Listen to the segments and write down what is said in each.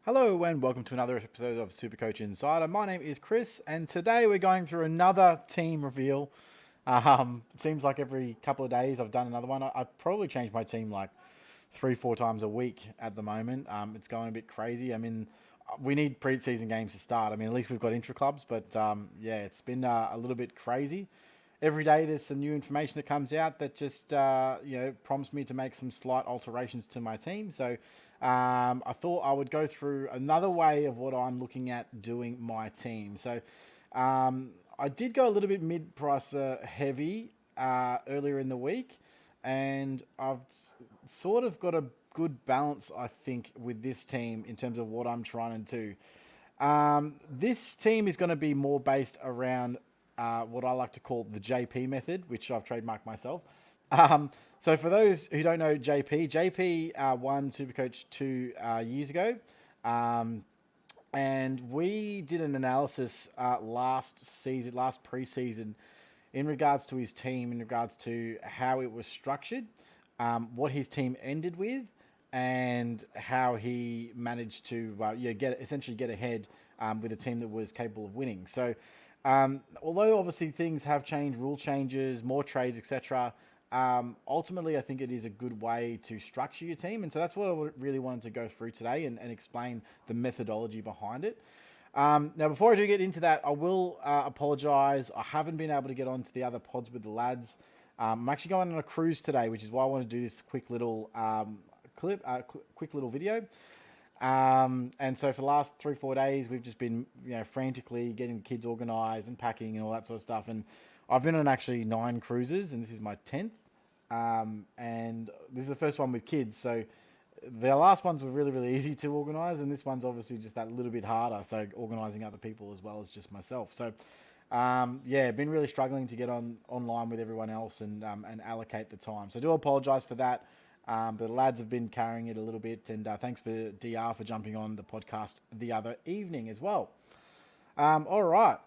Hello and welcome to another episode of Supercoach Insider. My name is Chris, and today we're going through another team reveal. It seems like every couple of days I've done another one. I probably change my team like 3-4 times a week at the moment. It's going a bit crazy. We need pre-season games to start. At least we've got intra clubs, but yeah, it's been a little bit crazy. Every day there's some new information that comes out that just prompts me to make some slight alterations to my team. So I thought I would go through another way of what I'm looking at doing my team. So I did go a little bit mid-pricer heavy earlier in the week, and I've sort of got a good balance, I think, with this team in terms of what I'm trying to do. This team is going to be more based around what I like to call the JP method, which I've trademarked myself. So for those who don't know JP won Supercoach 2 years ago. And we did an analysis last preseason, in regards to his team, in regards to how it was structured, what his team ended with, and how he managed to get ahead with a team that was capable of winning. So, although obviously things have changed, rule changes, more trades, etc. Ultimately, I think it is a good way to structure your team, and so that's what I really wanted to go through today and explain the methodology behind it. Now, before I do get into that, I will apologise. I haven't been able to get onto the other pods with the lads. I'm actually going on a cruise today, which is why I want to do this quick little quick little video. And so for the last 3-4 days, we've just been frantically getting the kids organised and packing and all that sort of stuff. And I've been on actually 9 cruises, and this is my 10th. And this is the first one with kids, so the last ones were really, really easy to organise, and this one's obviously just that little bit harder. So organising other people as well as just myself. So been really struggling to get online with everyone else and allocate the time. So I do apologise for that. But the lads have been carrying it a little bit, and thanks for DR for jumping on the podcast the other evening as well. All right.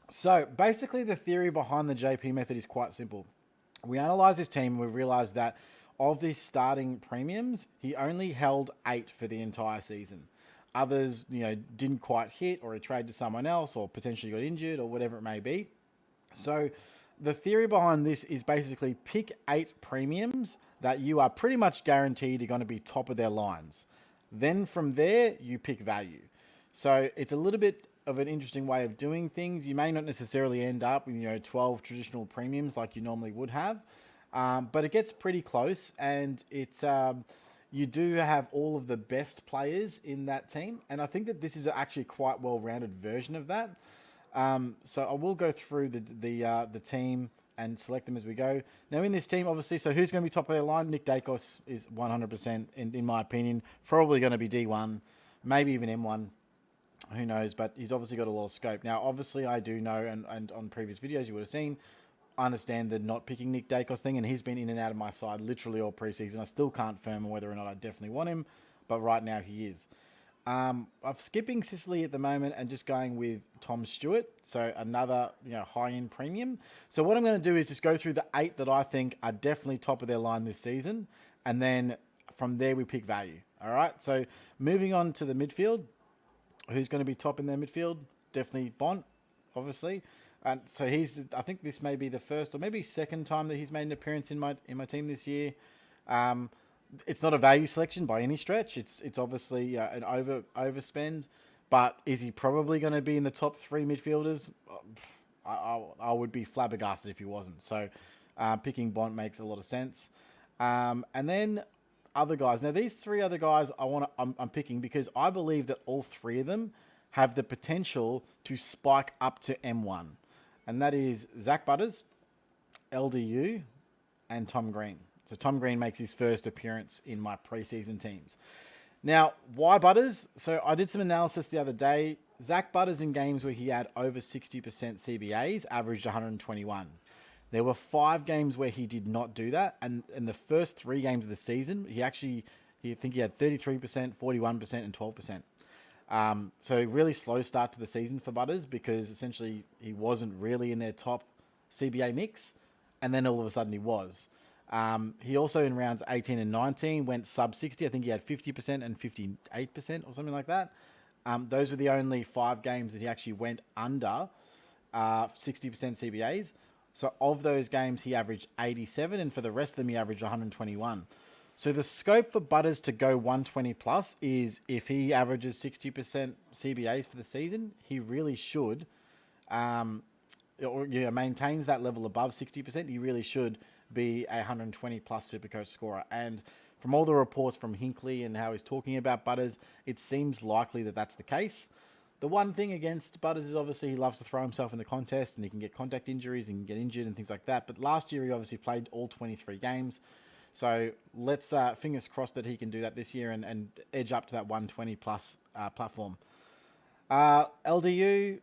So basically, the theory behind the JP method is quite simple. We analysed this team and we realised that of these starting premiums, he only held 8 for the entire season. Others, didn't quite hit, or he traded to someone else, or potentially got injured, or whatever it may be. So the theory behind this is basically pick 8 premiums that you are pretty much guaranteed are going to be top of their lines. Then from there, you pick value. So it's a little bit of an interesting way of doing things. You may not necessarily end up with 12 traditional premiums like you normally would have, but it gets pretty close, and it's you do have all of the best players in that team, and I think that this is actually quite well-rounded version of that. So I will go through the team and select them as we go. Now in this team, obviously, so who's going to be top of their line? Nick Dacos is 100%, in my opinion, probably going to be D1, maybe even M1. Who knows? But he's obviously got a lot of scope. Now, obviously, I do know, and on previous videos you would have seen, I understand the not picking Nick Dacos thing, and he's been in and out of my side literally all preseason. I still can't firm whether or not I definitely want him, but right now he is. I'm skipping Sicily at the moment and just going with Tom Stewart, so another high-end premium. So what I'm going to do is just go through the 8 that I think are definitely top of their line this season, and then from there we pick value. All right, so moving on to the midfield. Who's going to be top in their midfield? Definitely Bont, obviously. And so I think this may be the first or maybe second time that he's made an appearance in my team this year. It's not a value selection by any stretch. It's obviously an overspend, but is he probably going to be in the top 3 midfielders? I would be flabbergasted if he wasn't. So picking Bont makes a lot of sense. And then other guys. Now, these 3 other guys I'm picking because I believe that all 3 of them have the potential to spike up to M1. And that is Zach Butters, LDU, and Tom Green. So Tom Green makes his first appearance in my preseason teams. Now, why Butters? So I did some analysis the other day. Zach Butters in games where he had over 60% CBAs averaged 121. There were 5 games where he did not do that, and in the first 3 games of the season, he had 33%, 41%, and 12%. So really slow start to the season for Butters because essentially he wasn't really in their top CBA mix, and then all of a sudden he was. He also in rounds 18 and 19 went sub 60. I think he had 50% and 58% or something like that. Those were the only 5 games that he actually went under 60% CBAs. So of those games, he averaged 87, and for the rest of them, he averaged 121. So the scope for Butters to go 120 plus is if he averages 60% CBAs for the season, he really should, or maintains that level above 60%, he really should be a 120 plus Supercoach scorer. And from all the reports from Hinkley and how he's talking about Butters, it seems likely that that's the case. The one thing against Butters is obviously he loves to throw himself in the contest and he can get contact injuries and get injured and things like that. But last year he obviously played all 23 games. So let's fingers crossed that he can do that this year and edge up to that 120 plus platform. LDU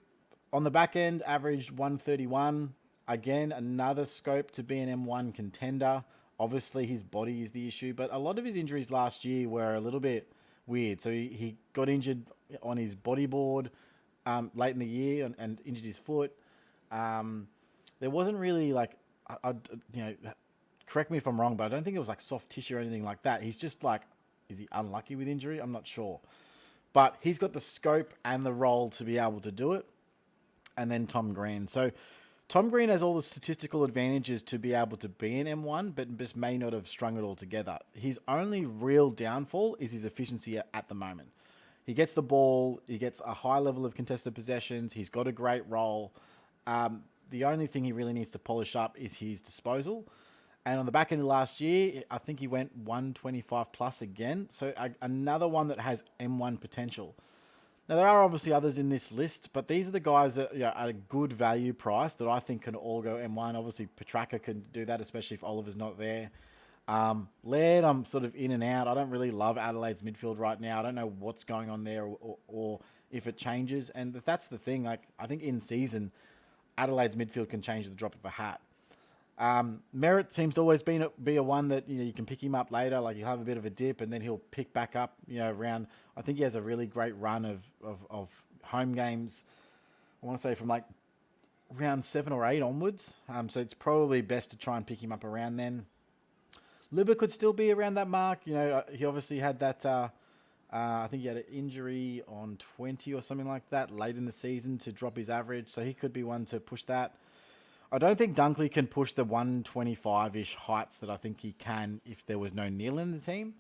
on the back end averaged 131. Again, another scope to be an M1 contender. Obviously his body is the issue, but a lot of his injuries last year were a little bit weird. So he got injured on his bodyboard late in the year and injured his foot. There wasn't really like, correct me if I'm wrong, but I don't think it was like soft tissue or anything like that. He's just like, is he unlucky with injury? I'm not sure. But he's got the scope and the role to be able to do it. And then Tom Green. So Tom Green has all the statistical advantages to be able to be an M1, but just may not have strung it all together. His only real downfall is his efficiency at the moment. He gets the ball, he gets a high level of contested possessions, he's got a great role. The only thing he really needs to polish up is his disposal. And on the back end of last year, I think he went 125 plus again. So another one that has M1 potential. Now, there are obviously others in this list, but these are the guys that at a good value price that I think can all go M1. Obviously, Petraka can do that, especially if Oliver's not there. Laird, I'm sort of in and out. I don't really love Adelaide's midfield right now. I don't know what's going on there or if it changes. And that's the thing. Like, I think in season, Adelaide's midfield can change at the drop of a hat. Merritt seems to always be a one that you can pick him up later. Like he'll have a bit of a dip and then he'll pick back up. Around. I think he has a really great run of home games. I want to say from like round 7 or 8 onwards. So it's probably best to try and pick him up around then. Libba could still be around that mark. He obviously had that. I think he had an injury on 20 or something like that late in the season to drop his average. So he could be one to push that. I don't think Dunkley can push the 125-ish heights that I think he can if there was no Neil in the team.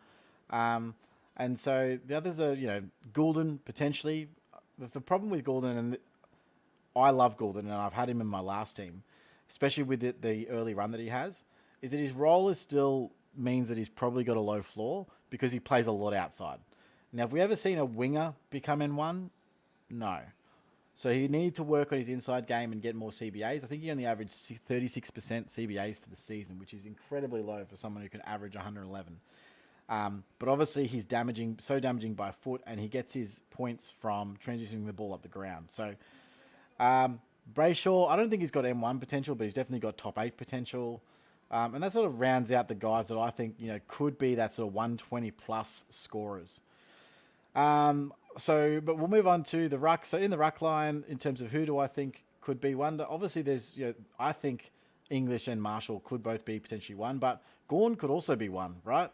And so the others are, Goulden potentially. The problem with Goulden, and I love Goulden, and I've had him in my last team, especially with the early run that he has, is that his role is still means that he's probably got a low floor because he plays a lot outside. Now, have we ever seen a winger become N1? No. So he needed to work on his inside game and get more CBAs. I think he only averaged 36% CBAs for the season, which is incredibly low for someone who can average 111. But obviously he's damaging by foot, and he gets his points from transitioning the ball up the ground. So Brayshaw, I don't think he's got M1 potential, but he's definitely got top 8 potential. And that sort of rounds out the guys that I think could be that sort of 120 plus scorers. But we'll move on to the ruck. So in the ruck line, in terms of who do I think could be one, obviously there's, I think English and Marshall could both be potentially one, but Gawn could also be one, right?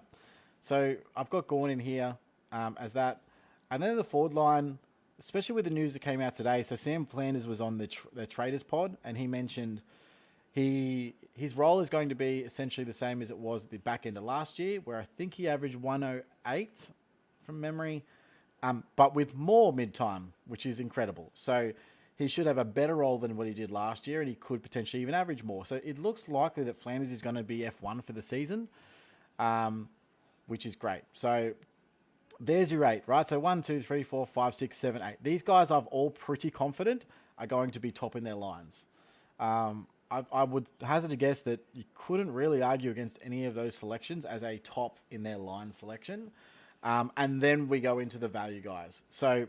So I've got Gawn in here as that. And then the forward line, especially with the news that came out today. So Sam Flanders was on the Traders pod, and he mentioned his role is going to be essentially the same as it was at the back end of last year, where I think he averaged 108 from memory. But with more mid-time, which is incredible. So he should have a better role than what he did last year, and he could potentially even average more. So it looks likely that Flanders is going to be F1 for the season, which is great. So there's your 8, right? So 1, 2, 3, 4, 5, 6, 7, 8. These guys I'm all pretty confident are going to be top in their lines. I would hazard a guess that you couldn't really argue against any of those selections as a top in their line selection. And then we go into the value guys. So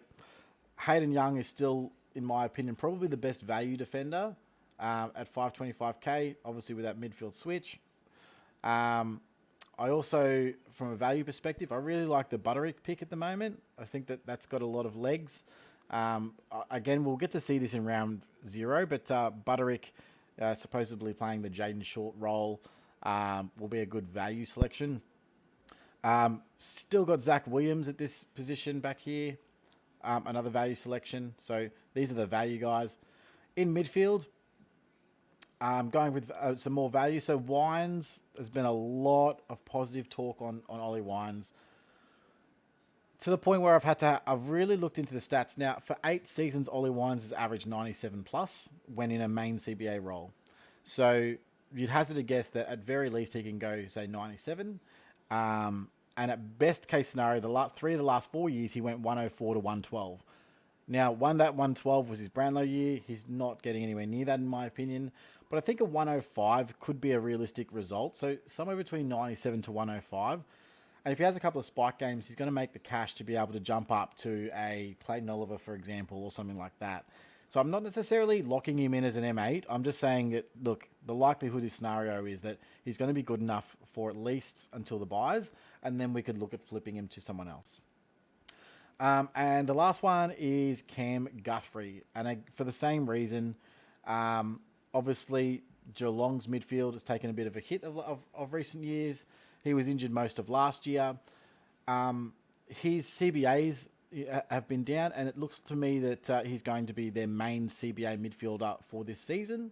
Hayden Young is still, in my opinion, probably the best value defender at 525k, obviously with that midfield switch. I also, from a value perspective, I really like the Butterick pick at the moment. I think that's got a lot of legs. Again, we'll get to see this in round 0, but Butterick supposedly playing the Jaden Short role. will be a good value selection. Still got Zach Williams at this position back here, another value selection. So these are the value guys. In midfield, going with some more value. So Wines, there's been a lot of positive talk on Ollie Wines, to the point where I've really looked into the stats. Now, for 8 seasons, Ollie Wines has averaged 97 plus when in a main CBA role. So you'd hazard a guess that at very least he can go, say, 97. And at best case scenario, three of the last 4 years, he went 104 to 112. Now, that 112 was his Brownlow year. He's not getting anywhere near that, in my opinion. But I think a 105 could be a realistic result. So somewhere between 97 to 105. And if he has a couple of spike games, he's going to make the cash to be able to jump up to a Clayton Oliver, for example, or something like that. So I'm not necessarily locking him in as an M8. I'm just saying that, look, the likelihood of this scenario is that he's going to be good enough for at least until the buys, and then we could look at flipping him to someone else. And the last one is Cam Guthrie. And for the same reason, obviously, Geelong's midfield has taken a bit of a hit of recent years. He was injured most of last year. His CBAs have been down, and it looks to me that he's going to be their main CBA midfielder for this season.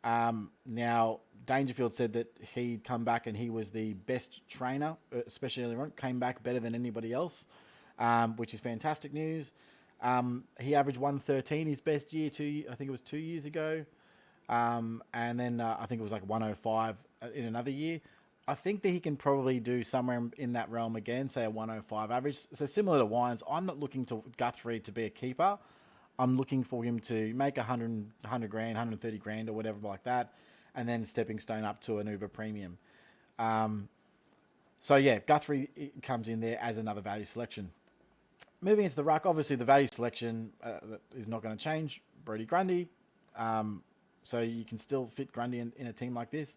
Now, Dangerfield said that he'd come back and he was the best trainer, especially earlier on, came back better than anybody else, which is fantastic news. He averaged 113 his best year, I think it was 2 years ago. And then I think it was like 105 in another year. I think that he can probably do somewhere in that realm again, say a 105 average. So similar to Wines, I'm not looking to Guthrie to be a keeper. I'm looking for him to make 100 grand, 130 grand or whatever like that, and then stepping stone up to an Uber premium. So yeah, Guthrie comes in there as another value selection. Moving into the ruck, obviously the value selection is not going to change. Brodie Grundy. So you can still fit Grundy in a team like this.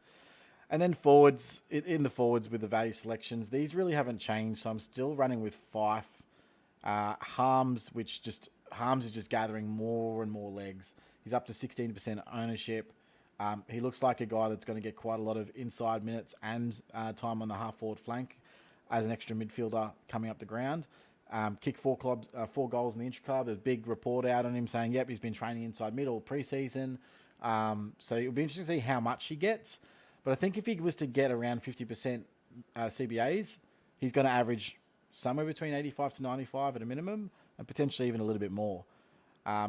And then forwards, in the forwards with the value selections, these really haven't changed. So I'm still running with Fife. Harms is just gathering more and more legs. He's up to 16% ownership. He looks like a guy that's going to get quite a lot of inside minutes and time on the half-forward flank as an extra midfielder coming up the ground. Kicked 4 goals in the intra-club. There's a big report out on him saying, yep, he's been training inside mid all pre-season. So it'll be interesting to see how much he gets. But I think if he was to get around 50% CBAs, he's going to average somewhere between 85 to 95 at a minimum, and potentially even a little bit more,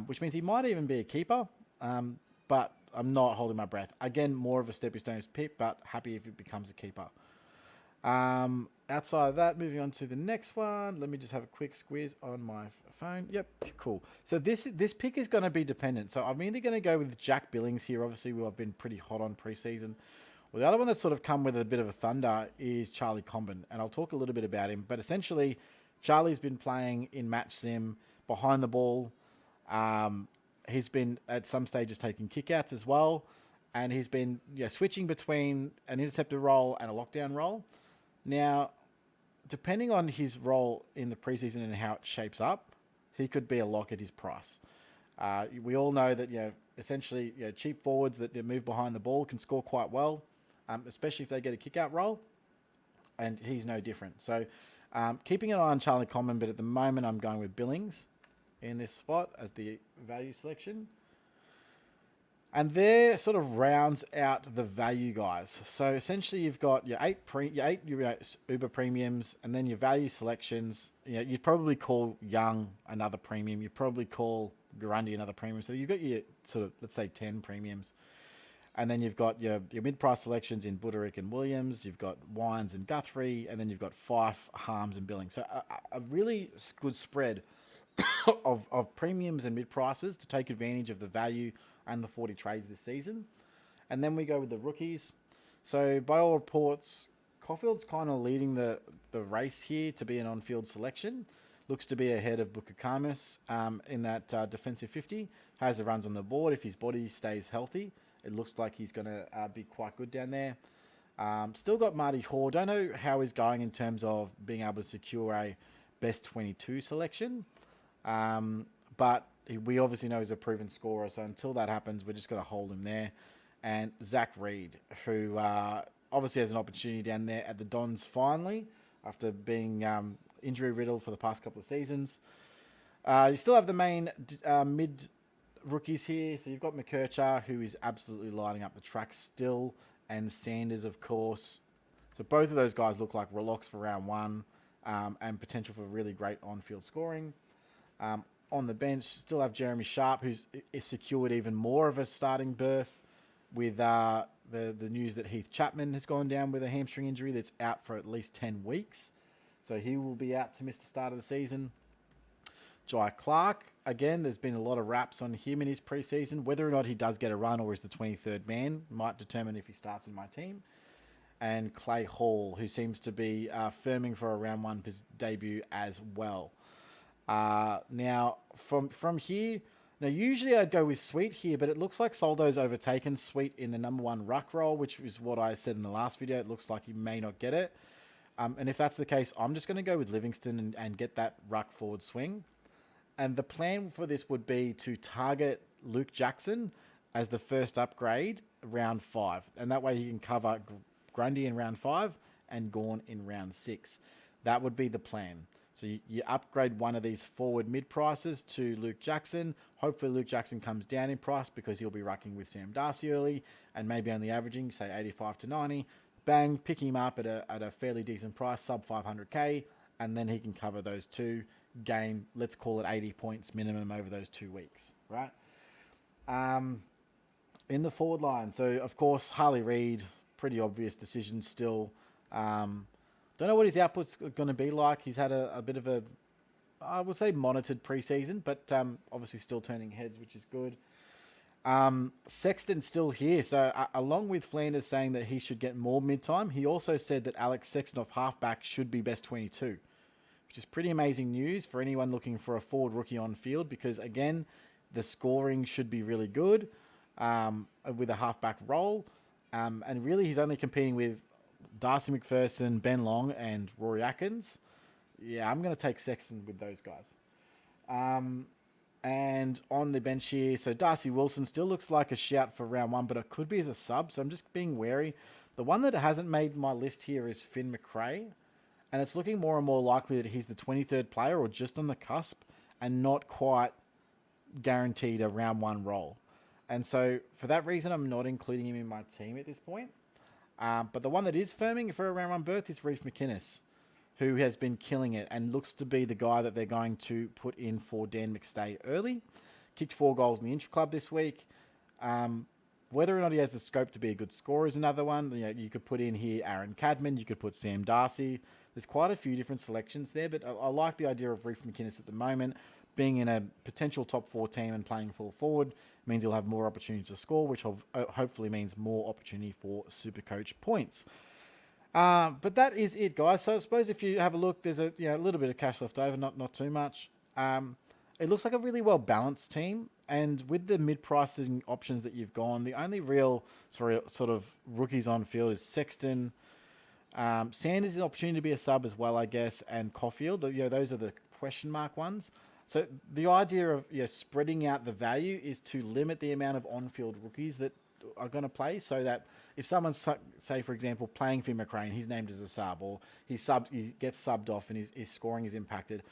which means he might even be a keeper, but I'm not holding my breath. Again, more of a stepping stones pick, but happy if it becomes a keeper. Outside of that, moving on to the next one. Let me just have a quick squeeze on my phone. Yep, cool. So this pick is going to be dependent. So I'm either going to go with Jack Billings here. Obviously, we've been pretty hot on preseason. Well, the other one that's sort of come with a bit of a thunder is Charlie Comben, and I'll talk a little bit about him. But essentially, Charlie's been playing in match sim behind the ball. He's been at some stages taking kickouts as well, and he's been switching between an interceptor role and a lockdown role. Now, depending on his role in the preseason and how it shapes up, he could be a lock at his price. We all know that essentially cheap forwards that move behind the ball can score quite well, especially if they get a kick-out role, and he's no different. So keeping an eye on Charlie Comben, but at the moment I'm going with Billings in this spot as the value selection. And there sort of rounds out the value guys. So essentially you've got your eight Uber premiums, and then your value selections. You'd probably call Young another premium. You'd probably call Grundy another premium. So you've got your sort of, let's say, 10 premiums. And then you've got your mid-price selections in Buderick and Williams. You've got Wines and Guthrie. And then you've got Fife, Harms and Billing. So a really good spread of premiums and mid-prices to take advantage of the value and the 40 trades this season. And then we go with the rookies. So by all reports, Caulfield's kind of leading the race here to be an on-field selection. Looks to be ahead of Bukakarmis in that defensive 50. Has the runs on the board. If his body stays healthy, it looks like he's going to be quite good down there. Still got Marty Hoare. Don't know how he's going in terms of being able to secure a best 22 selection. But we obviously know he's a proven scorer. So until that happens, we're just going to hold him there. And Zach Reed, who obviously has an opportunity down there at the Dons finally, after being injury riddled for the past couple of seasons. You still have the main mid rookies here. So you've got McKercher, who is absolutely lighting up the track still, and Sanders, of course. So both of those guys look like relocks for round one, and potential for really great on-field scoring. On the bench, still have Jeremy Sharp, who's secured even more of a starting berth with the news that Heath Chapman has gone down with a hamstring injury that's out for at least 10 weeks. So he will be out to miss the start of the season. Jai Clark, again, there's been a lot of raps on him in his preseason. Whether or not he does get a run or is the 23rd man might determine if he starts in my team. And Clay Hall, who seems to be firming for a round one debut as well. Now, from here, now usually I'd go with Sweet here, but it looks like Soldo's overtaken Sweet in the number one ruck role, which is what I said in the last video. It looks like he may not get it. And if that's the case, I'm just going to go with Livingston and get that ruck forward swing. And the plan for this would be to target Luke Jackson as the first upgrade round 5. And that way he can cover Grundy in round 5 and Gawn in round 6. That would be the plan. So you upgrade one of these forward mid prices to Luke Jackson. Hopefully Luke Jackson comes down in price because he'll be rucking with Sam Darcy early and maybe only averaging, say, 85 to 90. Bang, pick him up at a fairly decent price, sub 500k, and then he can cover those two, gain, let's call it 80 points minimum over those 2 weeks, right? In the forward line, so of course, Harley Reid, pretty obvious decision still. Don't know what his output's going to be like. He's had a bit of a, I would say, monitored preseason, but obviously still turning heads, which is good. Sexton's still here. So along with Flanders saying that he should get more mid-time, he also said that Alex Sexton off halfback should be best 22, which is pretty amazing news for anyone looking for a forward rookie on field, because again, the scoring should be really good with a halfback role. And really he's only competing with Darcy McPherson, Ben Long, and Rory Atkins. Yeah, I'm going to take Sexton with those guys. And on the bench here, so Darcy Wilson still looks like a shout for round one, but it could be as a sub, so I'm just being wary. The one that hasn't made my list here is Finn McRae, and it's looking more and more likely that he's the 23rd player or just on the cusp and not quite guaranteed a round one role. And so for that reason, I'm not including him in my team at this point. But the one that is firming for a round one berth is Reece McInnes, who has been killing it and looks to be the guy that they're going to put in for Dan McStay early. Kicked 4 goals in the intra-club this week. Whether or not he has the scope to be a good scorer is another one. You know, you could put in here Aaron Cadman, you could put Sam Darcy. There's quite a few different selections there, but I like the idea of Reece McInnes at the moment. Being in a potential top 4 team and playing full forward means he'll have more opportunity to score, which hopefully means more opportunity for Supercoach points. But that is it, guys. So I suppose if you have a look, there's a little bit of cash left over, not too much. It looks like a really well-balanced team. And with the mid-pricing options that you've gone, the only real sort of rookies on field is Sexton. Sanders is an opportunity to be a sub as well, I guess, and Caulfield. Those are the question mark ones. So the idea of spreading out the value is to limit the amount of on-field rookies that are going to play, so that if someone's, say, for example, playing Finn McRae and he's named as a sub, or he gets subbed off and his scoring is impacted,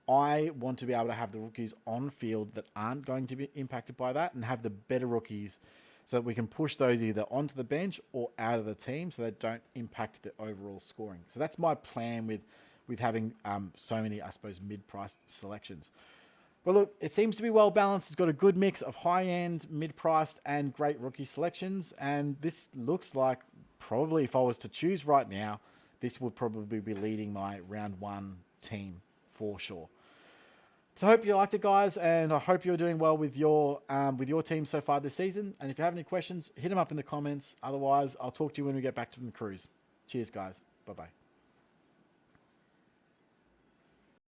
I want to be able to have the rookies on field that aren't going to be impacted by that and have the better rookies so that we can push those either onto the bench or out of the team so they don't impact the overall scoring. So that's my plan with having so many, I suppose, mid-price selections. Well, look, it seems to be well balanced. It's got a good mix of high-end, mid-priced, and great rookie selections. And this looks like probably, if I was to choose right now, this would probably be leading my round one team for sure. So I hope you liked it, guys, and I hope you're doing well with your team so far this season. And if you have any questions, hit them up in the comments. Otherwise, I'll talk to you when we get back from the cruise. Cheers, guys. Bye-bye.